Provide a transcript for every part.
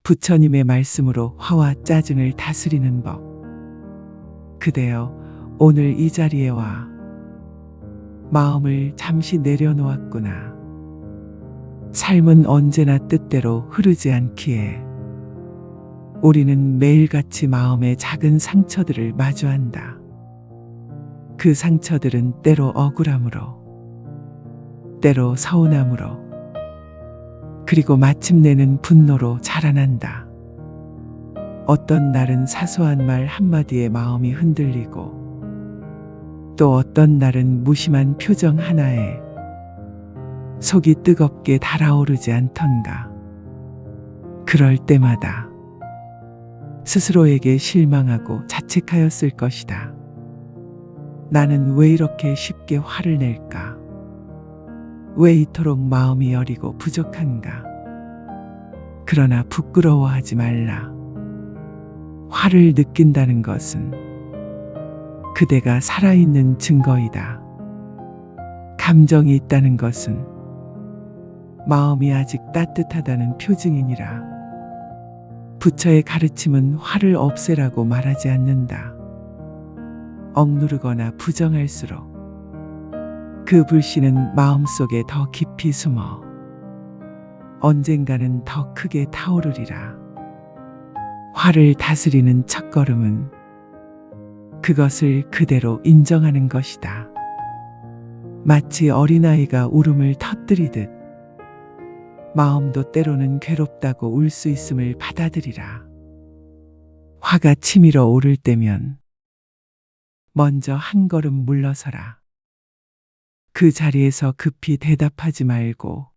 부처님의 말씀으로 화와 짜증을 다스리는 법. 그대여, 오늘 이 자리에 와 마음을 잠시 내려놓았구나. 삶은 언제나 뜻대로 흐르지 않기에 우리는 매일같이 마음의 작은 상처들을 마주한다. 그 상처들은 때로 억울함으로, 때로 서운함으로, 그리고 마침내는 분노로 자라난다. 어떤 날은 사소한 말 한마디에 마음이 흔들리고, 또 어떤 날은 무심한 표정 하나에 속이 뜨겁게 달아오르지 않던가. 그럴 때마다 스스로에게 실망하고 자책하였을 것이다. 나는 왜 이렇게 쉽게 화를 낼까? 왜 이토록 마음이 여리고 부족한가? 그러나 부끄러워하지 말라. 화를 느낀다는 것은 그대가 살아있는 증거이다. 감정이 있다는 것은 마음이 아직 따뜻하다는 표징이니라. 부처의 가르침은 화를 없애라고 말하지 않는다. 억누르거나 부정할수록 그 불씨는 마음속에 더 깊이 숨어 언젠가는 더 크게 타오르리라. 화를 다스리는 첫걸음은 그것을 그대로 인정하는 것이다. 마치 어린아이가 울음을 터뜨리듯 마음도 때로는 괴롭다고 울 수 있음을 받아들이라. 화가 치밀어 오를 때면 먼저 한 걸음 물러서라. 그 자리에서 급히 대답하지 말고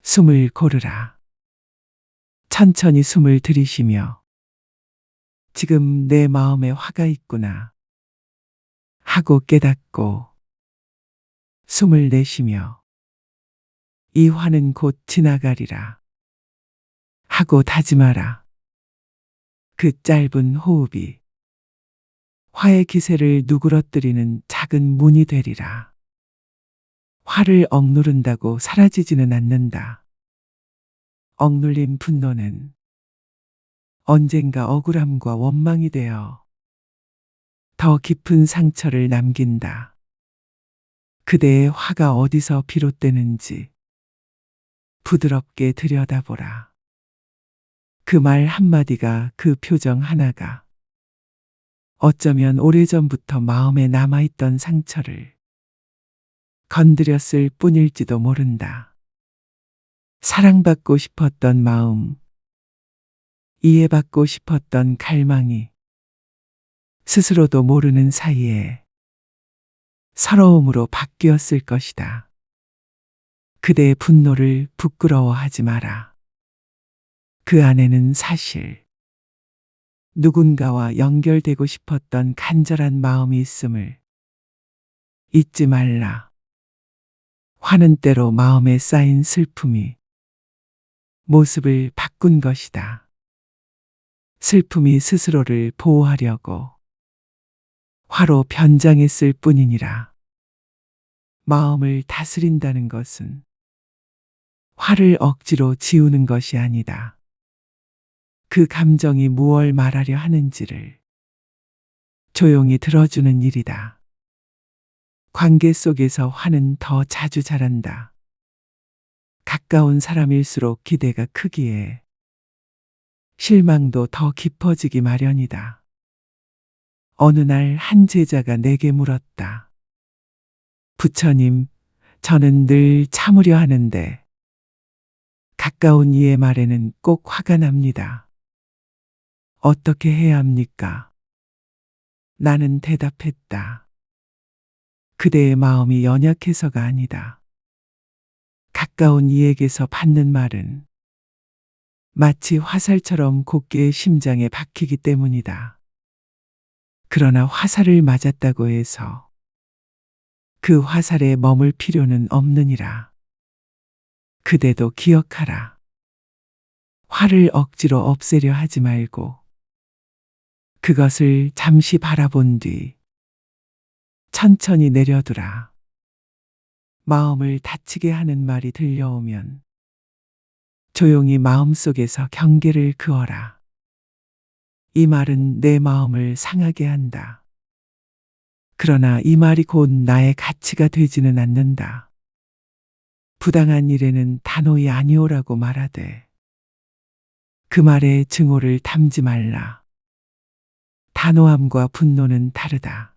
숨을 고르라. 천천히 숨을 들이쉬며 지금 내 마음에 화가 있구나 하고 깨닫고 숨을 내쉬며 이 화는 곧 지나가리라 하고 다짐하라. 그 짧은 호흡이 화의 기세를 누그러뜨리는 작은 문이 되리라. 화를 억누른다고 사라지지는 않는다. 억눌린 분노는 언젠가 억울함과 원망이 되어 더 깊은 상처를 남긴다. 그대의 화가 어디서 비롯되는지 부드럽게 들여다보라. 그 말 한마디가, 그 표정 하나가 어쩌면 오래전부터 마음에 남아있던 상처를 건드렸을 뿐일지도 모른다. 사랑받고 싶었던 마음, 이해받고 싶었던 갈망이 스스로도 모르는 사이에 서러움으로 바뀌었을 것이다. 그대의 분노를 부끄러워하지 마라. 그 안에는 사실 누군가와 연결되고 싶었던 간절한 마음이 있음을 잊지 말라. 화는 때로 마음에 쌓인 슬픔이 모습을 바꾼 것이다. 슬픔이 스스로를 보호하려고 화로 변장했을 뿐이니라. 마음을 다스린다는 것은 화를 억지로 지우는 것이 아니다. 그 감정이 무얼 말하려 하는지를 조용히 들어주는 일이다. 관계 속에서 화는 더 자주 자란다. 가까운 사람일수록 기대가 크기에 실망도 더 깊어지기 마련이다. 어느 날 한 제자가 내게 물었다. 부처님, 저는 늘 참으려 하는데 가까운 이의 말에는 꼭 화가 납니다. 어떻게 해야 합니까? 나는 대답했다. 그대의 마음이 연약해서가 아니다. 가까운 이에게서 받는 말은 마치 화살처럼 곧게 심장에 박히기 때문이다. 그러나 화살을 맞았다고 해서 그 화살에 머물 필요는 없느니라. 그대도 기억하라. 화를 억지로 없애려 하지 말고 그것을 잠시 바라본 뒤 천천히 내려두라. 마음을 다치게 하는 말이 들려오면 조용히 마음속에서 경계를 그어라. 이 말은 내 마음을 상하게 한다. 그러나 이 말이 곧 나의 가치가 되지는 않는다. 부당한 일에는 단호히 아니오라고 말하되 그 말에 증오를 담지 말라. 단호함과 분노는 다르다.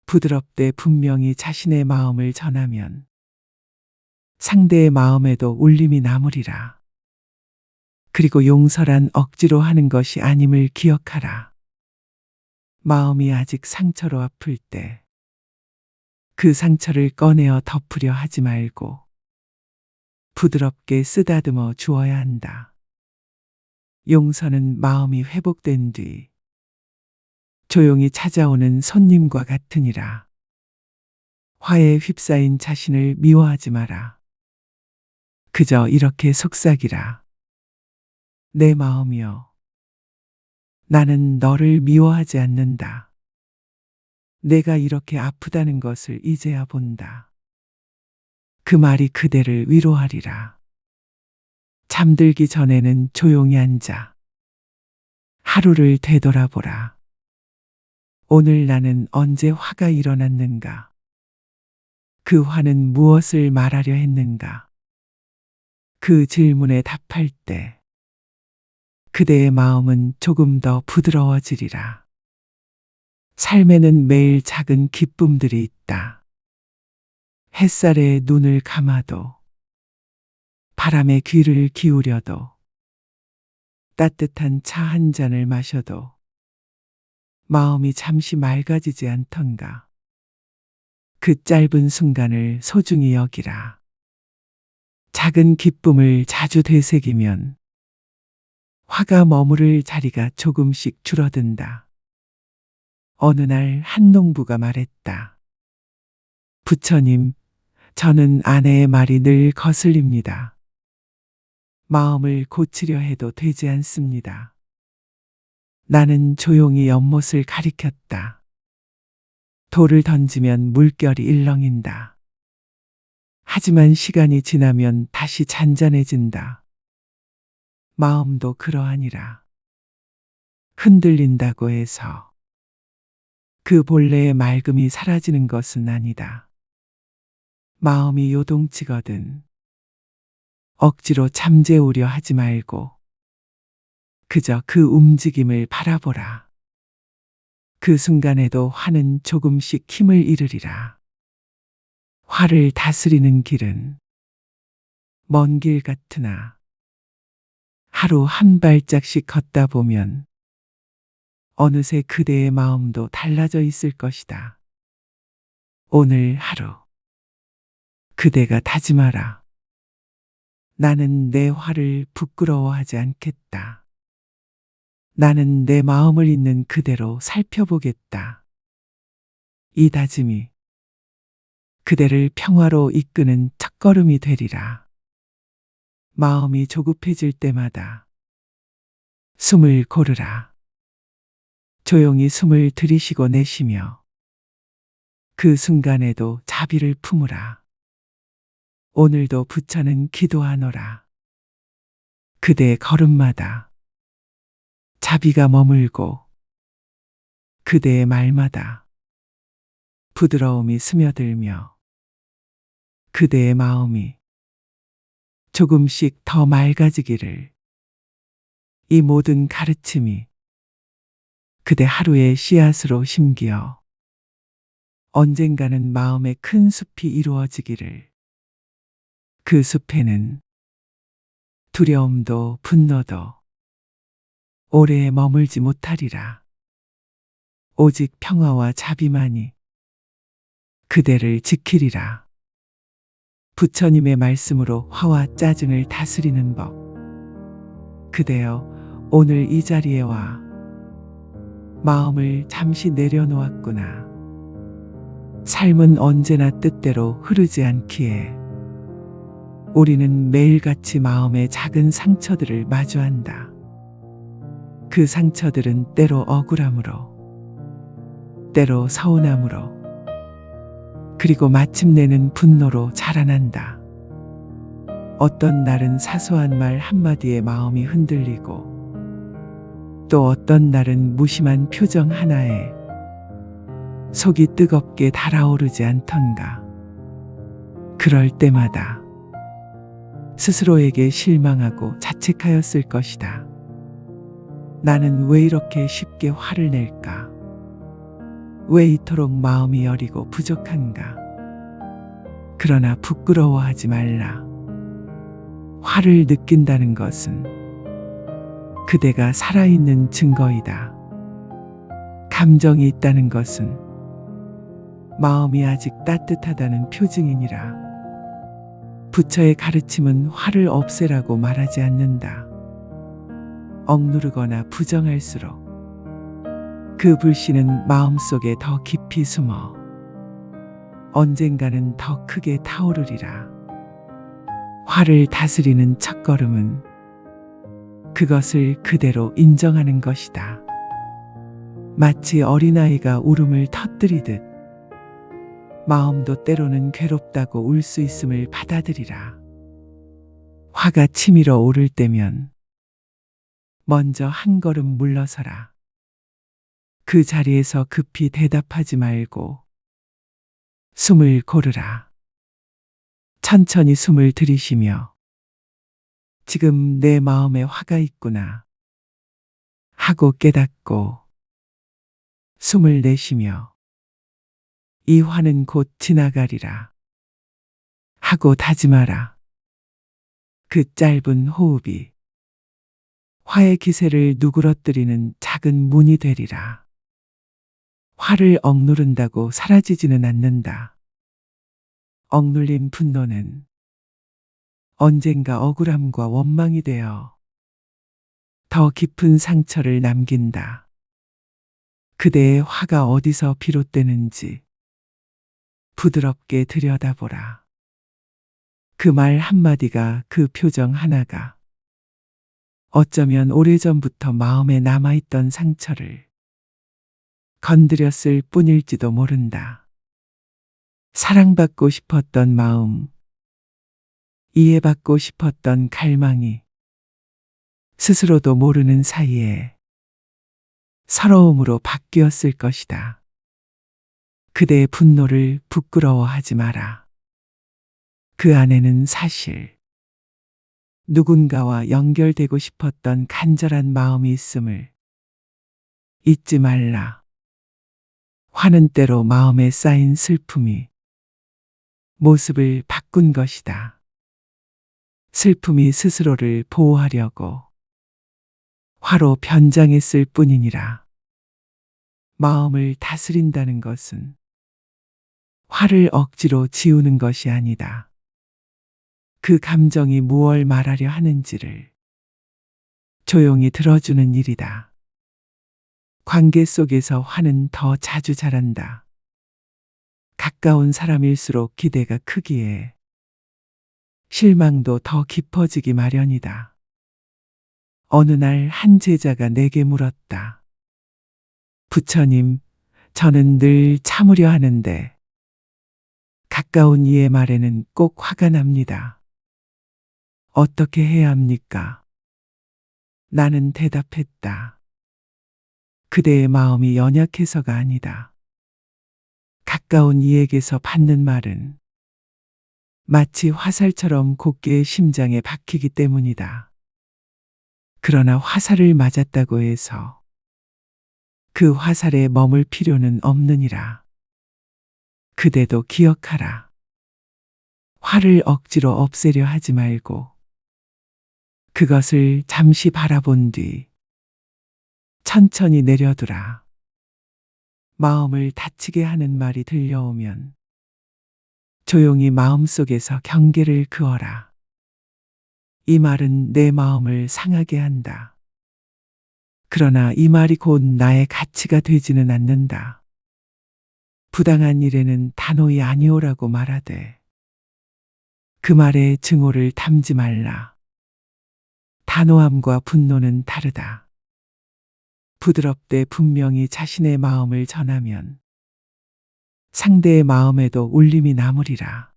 부드럽되 분명히 자신의 마음을 전하면 상대의 마음에도 울림이 남으리라. 그리고 용서란 억지로 하는 것이 아님을 기억하라. 마음이 아직 상처로 아플 때 그 상처를 꺼내어 덮으려 하지 말고 부드럽게 쓰다듬어 주어야 한다. 용서는 마음이 회복된 뒤 조용히 찾아오는 손님과 같으니라. 화에 휩싸인 자신을 미워하지 마라. 그저 이렇게 속삭이라. 내 마음이여, 나는 너를 미워하지 않는다. 내가 이렇게 아프다는 것을 이제야 본다. 그 말이 그대를 위로하리라. 잠들기 전에는 조용히 앉아 하루를 되돌아보라. 오늘 나는 언제 화가 일어났는가? 그 화는 무엇을 말하려 했는가? 그 질문에 답할 때 그대의 마음은 조금 더 부드러워지리라. 삶에는 매일 작은 기쁨들이 있다. 햇살에 눈을 감아도, 바람에 귀를 기울여도, 따뜻한 차 한 잔을 마셔도 마음이 잠시 맑아지지 않던가. 그 짧은 순간을 소중히 여기라. 작은 기쁨을 자주 되새기면 화가 머무를 자리가 조금씩 줄어든다. 어느 날 한 농부가 말했다. 부처님, 저는 아내의 말이 늘 거슬립니다. 마음을 고치려 해도 되지 않습니다. 나는 조용히 연못을 가리켰다. 돌을 던지면 물결이 일렁인다. 하지만 시간이 지나면 다시 잔잔해진다. 마음도 그러하니라. 흔들린다고 해서 그 본래의 맑음이 사라지는 것은 아니다. 마음이 요동치거든 억지로 잠재우려 하지 말고 그저 그 움직임을 바라보라. 그 순간에도 화는 조금씩 힘을 잃으리라. 화를 다스리는 길은 먼 길 같으나 하루 한 발짝씩 걷다 보면 어느새 그대의 마음도 달라져 있을 것이다. 오늘 하루 그대가 다짐하라. 나는 내 화를 부끄러워하지 않겠다. 나는 내 마음을 있는 그대로 살펴보겠다. 이 다짐이 그대를 평화로 이끄는 첫걸음이 되리라. 마음이 조급해질 때마다 숨을 고르라. 조용히 숨을 들이쉬고 내쉬며 그 순간에도 자비를 품으라. 오늘도 부처는 기도하노라. 그대의 걸음마다 자비가 머물고 그대의 말마다 부드러움이 스며들며 그대의 마음이 조금씩 더 맑아지기를. 이 모든 가르침이 그대 하루의 씨앗으로 심기어 언젠가는 마음의 큰 숲이 이루어지기를. 그 숲에는 두려움도 분노도 오래 머물지 못하리라. 오직 평화와 자비만이 그대를 지키리라. 부처님의 말씀으로 화와 짜증을 다스리는 법. 그대여, 오늘 이 자리에 와 마음을 잠시 내려놓았구나. 삶은 언제나 뜻대로 흐르지 않기에 우리는 매일같이 마음의 작은 상처들을 마주한다. 그 상처들은 때로 억울함으로, 때로 서운함으로, 그리고 마침내는 분노로 자라난다. 어떤 날은 사소한 말 한마디에 마음이 흔들리고 또 어떤 날은 무심한 표정 하나에 속이 뜨겁게 달아오르지 않던가. 그럴 때마다 스스로에게 실망하고 자책하였을 것이다. 나는 왜 이렇게 쉽게 화를 낼까? 왜 이토록 마음이 여리고 부족한가? 그러나 부끄러워하지 말라. 화를 느낀다는 것은 그대가 살아있는 증거이다. 감정이 있다는 것은 마음이 아직 따뜻하다는 표징이니라. 부처의 가르침은 화를 없애라고 말하지 않는다. 억누르거나 부정할수록 그 불씨는 마음속에 더 깊이 숨어 언젠가는 더 크게 타오르리라. 화를 다스리는 첫걸음은 그것을 그대로 인정하는 것이다. 마치 어린아이가 울음을 터뜨리듯 마음도 때로는 괴롭다고 울 수 있음을 받아들이라. 화가 치밀어 오를 때면 먼저 한 걸음 물러서라. 그 자리에서 급히 대답하지 말고 숨을 고르라. 천천히 숨을 들이쉬며 지금 내 마음에 화가 있구나 하고 깨닫고 숨을 내쉬며 이 화는 곧 지나가리라 하고 다짐하라. 그 짧은 호흡이 화의 기세를 누그러뜨리는 작은 문이 되리라. 화를 억누른다고 사라지지는 않는다. 억눌린 분노는 언젠가 억울함과 원망이 되어 더 깊은 상처를 남긴다. 그대의 화가 어디서 비롯되는지 부드럽게 들여다보라. 그 말 한마디가, 그 표정 하나가 어쩌면 오래전부터 마음에 남아있던 상처를 건드렸을 뿐일지도 모른다. 사랑받고 싶었던 마음, 이해받고 싶었던 갈망이 스스로도 모르는 사이에 서러움으로 바뀌었을 것이다. 그대의 분노를 부끄러워하지 마라. 그 안에는 사실 누군가와 연결되고 싶었던 간절한 마음이 있음을 잊지 말라. 화는 때로 마음에 쌓인 슬픔이 모습을 바꾼 것이다. 슬픔이 스스로를 보호하려고 화로 변장했을 뿐이니라. 마음을 다스린다는 것은 화를 억지로 지우는 것이 아니다. 그 감정이 무얼 말하려 하는지를 조용히 들어주는 일이다. 관계 속에서 화는 더 자주 자란다. 가까운 사람일수록 기대가 크기에 실망도 더 깊어지기 마련이다. 어느 날 한 제자가 내게 물었다. 부처님, 저는 늘 참으려 하는데 가까운 이의 말에는 꼭 화가 납니다. 어떻게 해야 합니까? 나는 대답했다. 그대의 마음이 연약해서가 아니다. 가까운 이에게서 받는 말은 마치 화살처럼 곧게 심장에 박히기 때문이다. 그러나 화살을 맞았다고 해서 그 화살에 머물 필요는 없느니라. 그대도 기억하라. 화를 억지로 없애려 하지 말고 그것을 잠시 바라본 뒤 천천히 내려두라. 마음을 다치게 하는 말이 들려오면 조용히 마음속에서 경계를 그어라. 이 말은 내 마음을 상하게 한다. 그러나 이 말이 곧 나의 가치가 되지는 않는다. 부당한 일에는 단호히 아니오라고 말하되 그 말에 증오를 담지 말라. 단호함과 분노는 다르다. 부드럽되 분명히 자신의 마음을 전하면 상대의 마음에도 울림이 남으리라.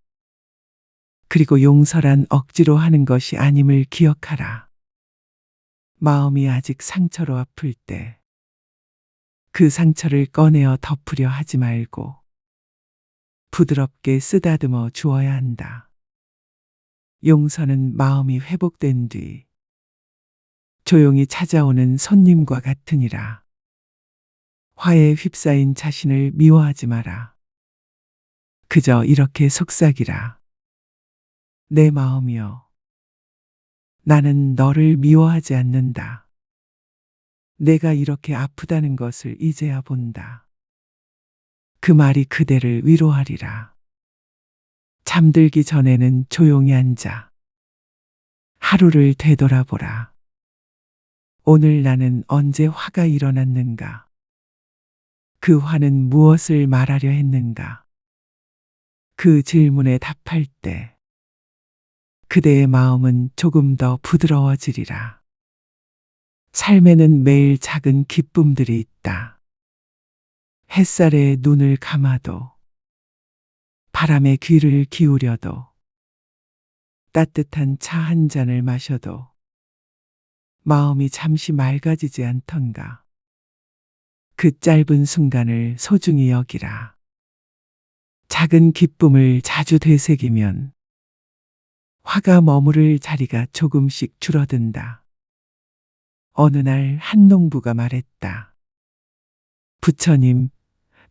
그리고 용서란 억지로 하는 것이 아님을 기억하라. 마음이 아직 상처로 아플 때 그 상처를 꺼내어 덮으려 하지 말고 부드럽게 쓰다듬어 주어야 한다. 용서는 마음이 회복된 뒤 조용히 찾아오는 손님과 같으니라. 화에 휩싸인 자신을 미워하지 마라. 그저 이렇게 속삭이라. 내 마음이여, 나는 너를 미워하지 않는다. 내가 이렇게 아프다는 것을 이제야 본다. 그 말이 그대를 위로하리라. 잠들기 전에는 조용히 앉아 하루를 되돌아보라. 오늘 나는 언제 화가 일어났는가? 그 화는 무엇을 말하려 했는가? 그 질문에 답할 때 그대의 마음은 조금 더 부드러워지리라. 삶에는 매일 작은 기쁨들이 있다. 햇살에 눈을 감아도, 바람에 귀를 기울여도, 따뜻한 차 한 잔을 마셔도 마음이 잠시 맑아지지 않던가. 그 짧은 순간을 소중히 여기라. 작은 기쁨을 자주 되새기면 화가 머무를 자리가 조금씩 줄어든다. 어느 날 한 농부가 말했다. 부처님,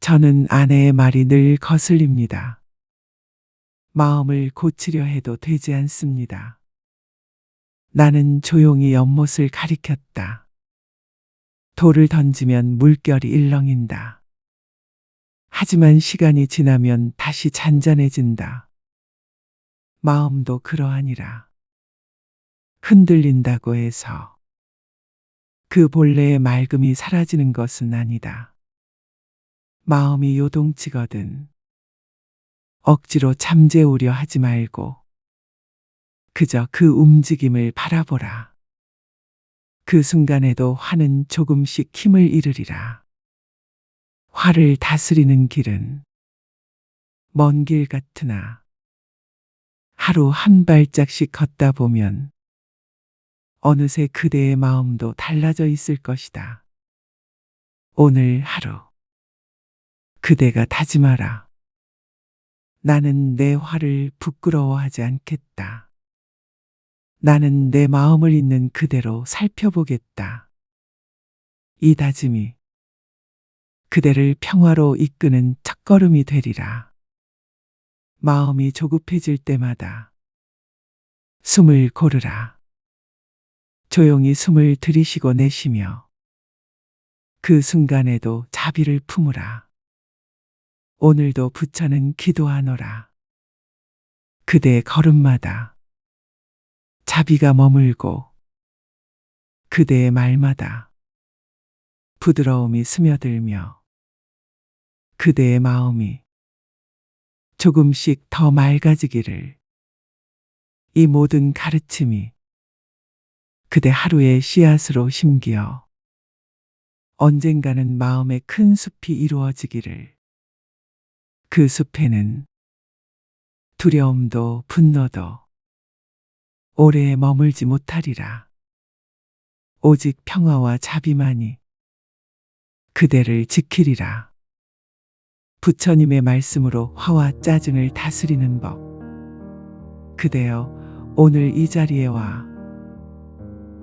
저는 아내의 말이 늘 거슬립니다. 마음을 고치려 해도 되지 않습니다. 나는 조용히 연못을 가리켰다. 돌을 던지면 물결이 일렁인다. 하지만 시간이 지나면 다시 잔잔해진다. 마음도 그러하니라. 흔들린다고 해서 그 본래의 맑음이 사라지는 것은 아니다. 마음이 요동치거든 억지로 잠재우려 하지 말고 그저 그 움직임을 바라보라. 그 순간에도 화는 조금씩 힘을 잃으리라. 화를 다스리는 길은 먼 길 같으나 하루 한 발짝씩 걷다 보면 어느새 그대의 마음도 달라져 있을 것이다. 오늘 하루 그대가 다짐하라. 나는 내 화를 부끄러워하지 않겠다. 나는 내 마음을 있는 그대로 살펴보겠다. 이 다짐이 그대를 평화로 이끄는 첫걸음이 되리라. 마음이 조급해질 때마다 숨을 고르라. 조용히 숨을 들이쉬고 내쉬며 그 순간에도 자비를 품으라. 오늘도 부처는 기도하노라. 그대의 걸음마다 자비가 머물고 그대의 말마다 부드러움이 스며들며 그대의 마음이 조금씩 더 맑아지기를. 이 모든 가르침이 그대 하루의 씨앗으로 심기어 언젠가는 마음의 큰 숲이 이루어지기를. 그 숲에는 두려움도 분노도 오래 머물지 못하리라. 오직 평화와 자비만이 그대를 지키리라. 부처님의 말씀으로 화와 짜증을 다스리는 법. 그대여, 오늘 이 자리에 와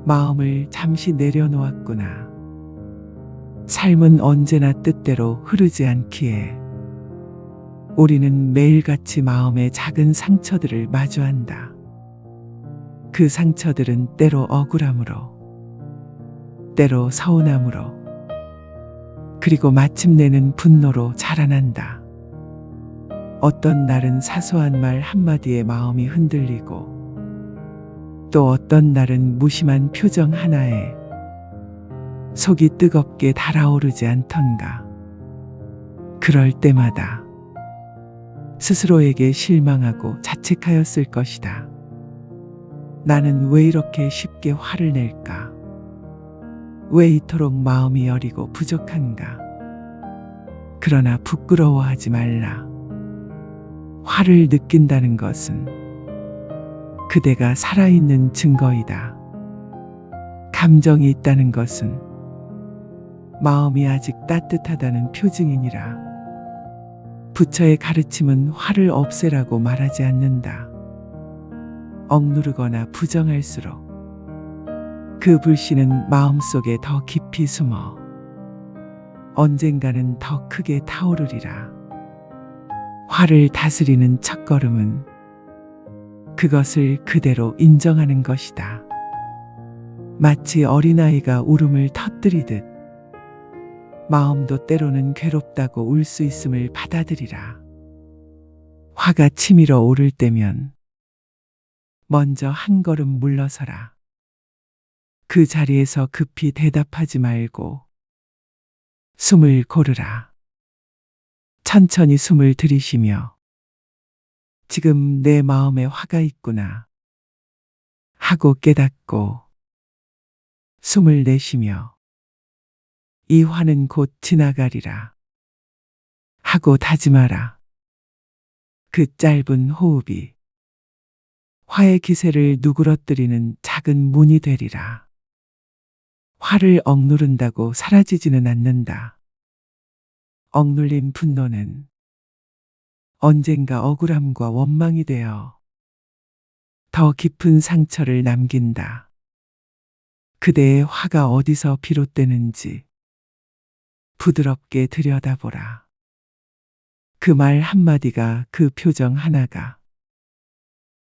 마음을 잠시 내려놓았구나. 삶은 언제나 뜻대로 흐르지 않기에 우리는 매일같이 마음의 작은 상처들을 마주한다. 그 상처들은 때로 억울함으로, 때로 서운함으로, 그리고 마침내는 분노로 자라난다. 어떤 날은 사소한 말 한마디에 마음이 흔들리고, 또 어떤 날은 무심한 표정 하나에 속이 뜨겁게 달아오르지 않던가. 그럴 때마다 스스로에게 실망하고 자책하였을 것이다. 나는 왜 이렇게 쉽게 화를 낼까? 왜 이토록 마음이 여리고 부족한가? 그러나 부끄러워하지 말라. 화를 느낀다는 것은 그대가 살아있는 증거이다. 감정이 있다는 것은 마음이 아직 따뜻하다는 표징이니라. 부처의 가르침은 화를 없애라고 말하지 않는다. 억누르거나 부정할수록 그 불씨는 마음속에 더 깊이 숨어 언젠가는 더 크게 타오르리라. 화를 다스리는 첫걸음은 그것을 그대로 인정하는 것이다. 마치 어린아이가 울음을 터뜨리듯 마음도 때로는 괴롭다고 울 수 있음을 받아들이라. 화가 치밀어 오를 때면 먼저 한 걸음 물러서라. 그 자리에서 급히 대답하지 말고 숨을 고르라. 천천히 숨을 들이쉬며 지금 내 마음에 화가 있구나 하고 깨닫고 숨을 내쉬며 이 화는 곧 지나가리라 하고 다짐하라. 그 짧은 호흡이 화의 기세를 누그러뜨리는 작은 문이 되리라. 화를 억누른다고 사라지지는 않는다. 억눌린 분노는 언젠가 억울함과 원망이 되어 더 깊은 상처를 남긴다. 그대의 화가 어디서 비롯되는지 부드럽게 들여다보라. 그 말 한마디가, 그 표정 하나가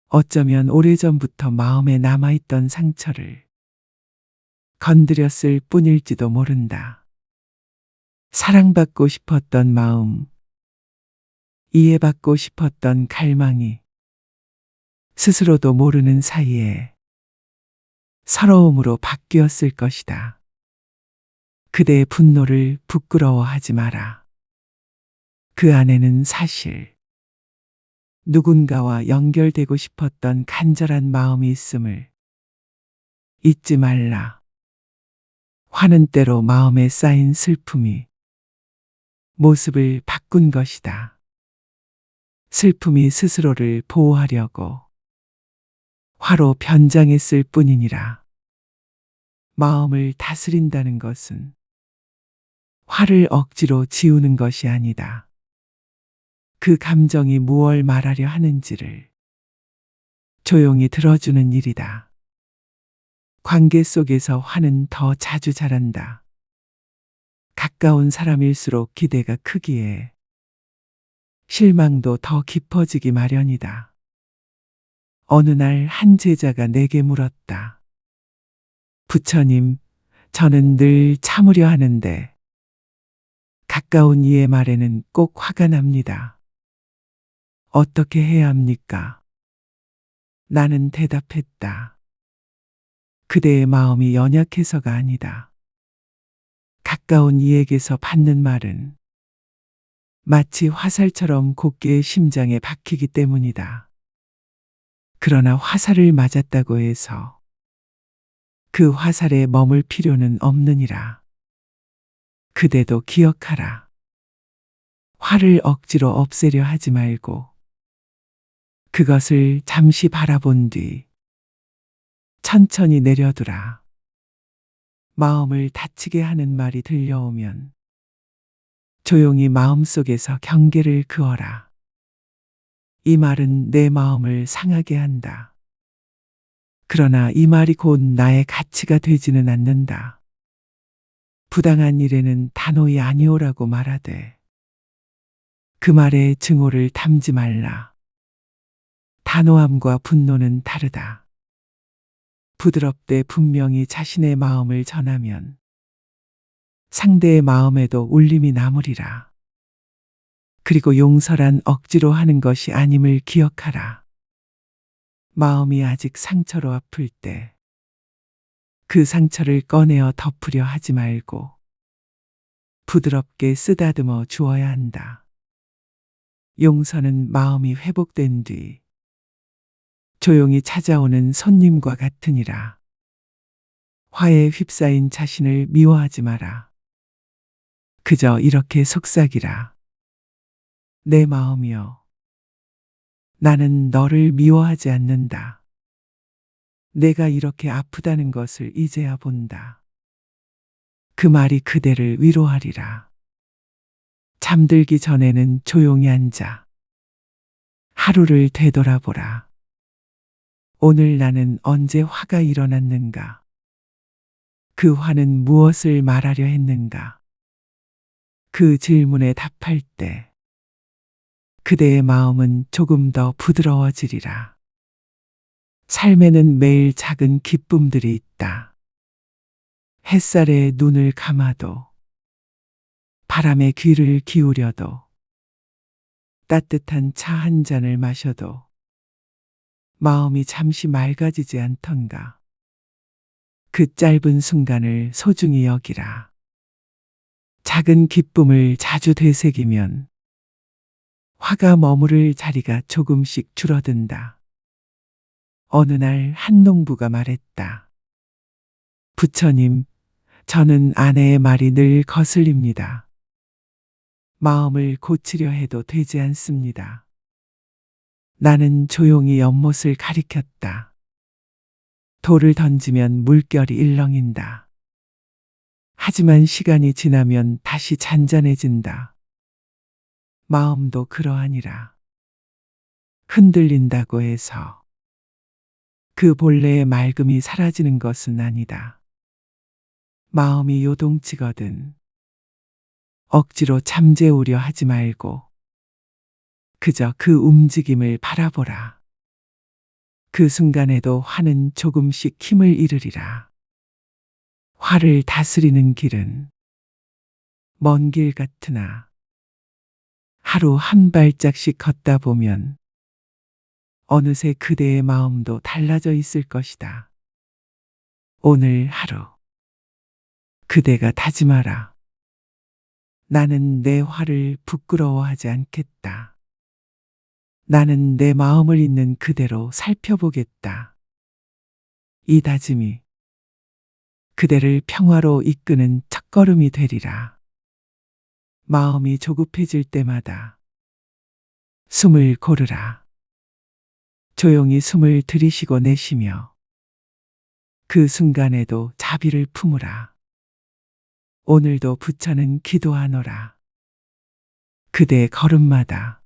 어쩌면 오래전부터 마음에 남아있던 상처를 건드렸을 뿐일지도 모른다. 사랑받고 싶었던 마음, 이해받고 싶었던 갈망이 스스로도 모르는 사이에 서러움으로 바뀌었을 것이다. 그대의 분노를 부끄러워하지 마라. 그 안에는 사실 누군가와 연결되고 싶었던 간절한 마음이 있음을 잊지 말라. 화는 때로 마음에 쌓인 슬픔이 모습을 바꾼 것이다. 슬픔이 스스로를 보호하려고 화로 변장했을 뿐이니라. 마음을 다스린다는 것은 화를 억지로 지우는 것이 아니다. 그 감정이 무얼 말하려 하는지를 조용히 들어주는 일이다. 관계 속에서 화는 더 자주 자란다. 가까운 사람일수록 기대가 크기에 실망도 더 깊어지기 마련이다. 어느 날 한 제자가 내게 물었다. 부처님, 저는 늘 참으려 하는데 가까운 이의 말에는 꼭 화가 납니다. 어떻게 해야 합니까? 나는 대답했다. 그대의 마음이 연약해서가 아니다. 가까운 이에게서 받는 말은 마치 화살처럼 곧게 심장에 박히기 때문이다. 그러나 화살을 맞았다고 해서 그 화살에 머물 필요는 없느니라. 그대도 기억하라. 화를 억지로 없애려 하지 말고 그것을 잠시 바라본 뒤 천천히 내려두라. 마음을 다치게 하는 말이 들려오면 조용히 마음속에서 경계를 그어라. 이 말은 내 마음을 상하게 한다. 그러나 이 말이 곧 나의 가치가 되지는 않는다. 부당한 일에는 단호히 아니오라고 말하되 그 말에 증오를 담지 말라. 단호함과 분노는 다르다. 부드럽되 분명히 자신의 마음을 전하면 상대의 마음에도 울림이 남으리라. 그리고 용서란 억지로 하는 것이 아님을 기억하라. 마음이 아직 상처로 아플 때 그 상처를 꺼내어 덮으려 하지 말고 부드럽게 쓰다듬어 주어야 한다. 용서는 마음이 회복된 뒤 조용히 찾아오는 손님과 같으니라. 화에 휩싸인 자신을 미워하지 마라. 그저 이렇게 속삭이라. 내 마음이여, 나는 너를 미워하지 않는다. 내가 이렇게 아프다는 것을 이제야 본다. 그 말이 그대를 위로하리라. 잠들기 전에는 조용히 앉아 하루를 되돌아보라. 오늘 나는 언제 화가 일어났는가? 그 화는 무엇을 말하려 했는가? 그 질문에 답할 때 그대의 마음은 조금 더 부드러워지리라. 삶에는 매일 작은 기쁨들이 있다. 햇살에 눈을 감아도, 바람에 귀를 기울여도, 따뜻한 차 한 잔을 마셔도 마음이 잠시 맑아지지 않던가. 그 짧은 순간을 소중히 여기라. 작은 기쁨을 자주 되새기면 화가 머무를 자리가 조금씩 줄어든다. 어느 날 한 농부가 말했다. 부처님, 저는 아내의 말이 늘 거슬립니다. 마음을 고치려 해도 되지 않습니다. 나는 조용히 연못을 가리켰다. 돌을 던지면 물결이 일렁인다. 하지만 시간이 지나면 다시 잔잔해진다. 마음도 그러하니라. 흔들린다고 해서 그 본래의 맑음이 사라지는 것은 아니다. 마음이 요동치거든 억지로 잠재우려 하지 말고 그저 그 움직임을 바라보라. 그 순간에도 화는 조금씩 힘을 잃으리라. 화를 다스리는 길은 먼 길 같으나 하루 한 발짝씩 걷다 보면 어느새 그대의 마음도 달라져 있을 것이다. 오늘 하루 그대가 다짐하라. 나는 내 화를 부끄러워하지 않겠다. 나는 내 마음을 있는 그대로 살펴보겠다. 이 다짐이 그대를 평화로 이끄는 첫걸음이 되리라. 마음이 조급해질 때마다 숨을 고르라. 조용히 숨을 들이쉬고 내쉬며 그 순간에도 자비를 품으라. 오늘도 부처는 기도하노라. 그대의 걸음마다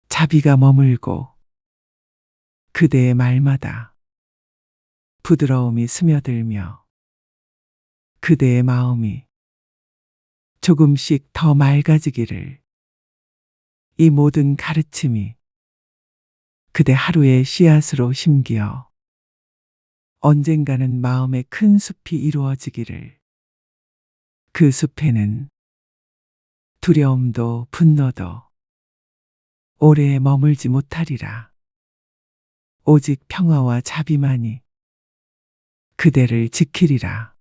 자비가 머물고 그대의 말마다 부드러움이 스며들며 그대의 마음이 조금씩 더 맑아지기를. 이 모든 가르침이 그대 하루의 씨앗으로 심기어 언젠가는 마음의 큰 숲이 이루어지기를. 그 숲에는 두려움도 분노도 오래 머물지 못하리라. 오직 평화와 자비만이 그대를 지키리라.